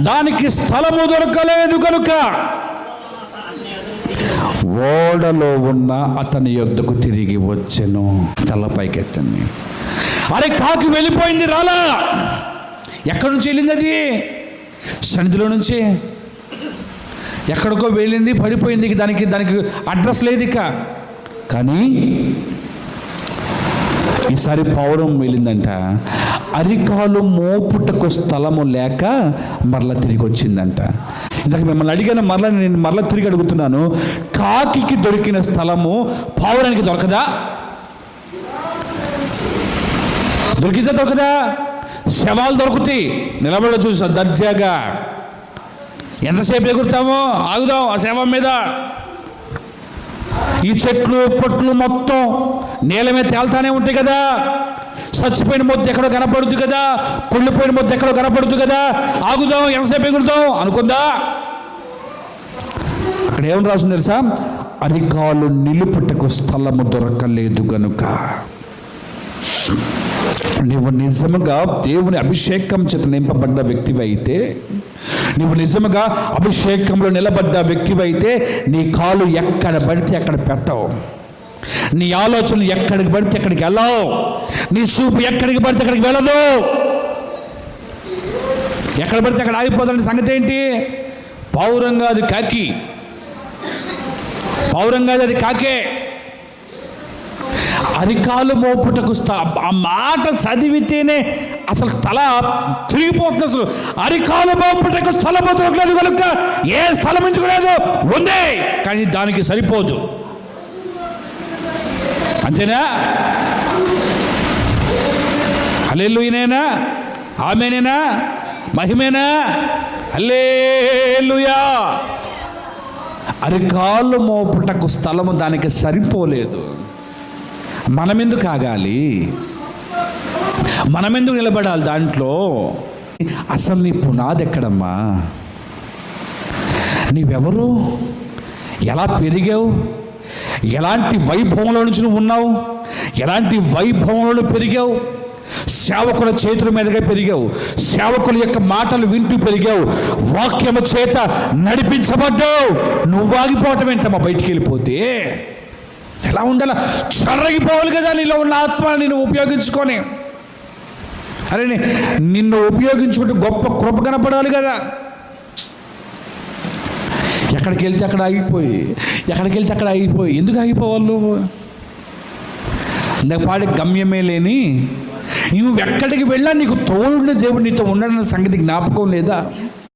దానికి స్థలము దొరకలేదు కనుక ఓడలో ఉన్న అతని యొద్దకు తిరిగి వచ్చెను. తలపైకెత్తండి. అరే కాకి వెళ్ళిపోయింది, రాలా. ఎక్కడి నుంచి వెళ్ళింది అది? సన్నిధిలో నుంచి ఎక్కడికో వెళ్ళింది, పడిపోయింది. దానికి అడ్రస్ లేదు ఇక. కానీ ఈసారి పౌరం వెళ్ళిందంట. అరికాలు మోపుటకు స్థలము లేక మరలా తిరిగి వచ్చిందంట. ఇందాక మిమ్మల్ని అడిగాను, నేను మరలా తిరిగి అడుగుతున్నాను. కాకి దొరికిన స్థలము పావురానికి దొరకదా? దొరకదా? శవాలు దొరుకుతాయి, నిలబడ చూసా దర్జాగా. ఎంతసేపు ఎగురుతామో, ఆగుదాం ఆ శవం మీద. ఈ చెట్లు పొట్లు మొత్తం నేల మీద తేలుతానే ఉంటాయి కదా. చచ్చిపోయిన మొద్దు ఎక్కడో కనపడుద్ది కదా, కుళ్ళిపోయిన మొద్దు ఎక్కడో కనపడుద్ది కదా. ఆగుదాం, ఎంతసేపు ఎగురుతాం అనుకుందా. అక్కడ ఏమని రాసింది తెలుసా? అరికాలు నిలుపుటకు స్థలము దొరకలేదు గనుక. నీవు నిజముగా దేవుని అభిషేకం చేత నింపబడ్డ వ్యక్తివి అయితే, నీవు నిజముగా అభిషేకంలో నిలబడ్డ వ్యక్తివి అయితే, నీ కాలు ఎక్కడ పడితే అక్కడ పెట్టవు, నీ ఆలోచనలు ఎక్కడికి పడితే అక్కడికి వెళ్ళవు, నీ చూపు ఎక్కడికి పడితే అక్కడికి వెళ్ళదు. ఎక్కడ పడితే అక్కడ ఆగిపోతాడు. సంగతి ఏంటి? పౌరంగా అది కాకి, పౌరంగా అది కాకే. అరికాలు మోపుటకు ఆ మాట చదివితేనే అసలు తల తిరిగిపోతుంది. అసలు అరికాలు మోపుటకు స్థలము దొరకలేదు కనుక. ఏ స్థలం ఎంచుకోలేదు, ఉంది కానీ దానికి సరిపోదు. అంతేనా? హల్లెలూయానేనా? ఆమేనేనా? మహిమేనా? హల్లెలూయా. అరికాలు మోపుటకు స్థలము దానికి సరిపోలేదు. మనమెందుకు ఆగాలి? మనమెందుకు నిలబడాలి దాంట్లో? అసలు నీ పునాది ఎక్కడమ్మా? నీవెవరు? ఎలా పెరిగావు? ఎలాంటి వైభవంలో నుంచి నువ్వు ఉన్నావు? ఎలాంటి వైభవంలో పెరిగావు? సేవకుల చేతుల మీదుగా పెరిగావు, సేవకుల యొక్క మాటలు వింటూ పెరిగావు, వాక్యము చేత నడిపించబడ్డావు. నువ్వు ఆగిపోవటం ఏంటమ్మా? బయటికి వెళ్ళిపోతే ఎలా ఉండాలి? చెర్రగిపోవాలి కదా నీలో ఉన్న ఆత్మని నువ్వు ఉపయోగించుకొని. అరే నిన్ను ఉపయోగించుకుంటూ గొప్ప కృప కనపడాలి కదా. ఎక్కడికి వెళ్తే అక్కడ ఆగిపోయి, ఎక్కడికి వెళ్తే అక్కడ ఆగిపోయి. ఎందుకు ఆగిపోవాలి నువ్వు? ఇందాక పాడే గమ్యమే లేని నువ్వు ఎక్కడికి వెళ్ళా నీకు తోడున్న దేవుడు నీతో ఉండడన్న సంగతి జ్ఞాపకం లేదా?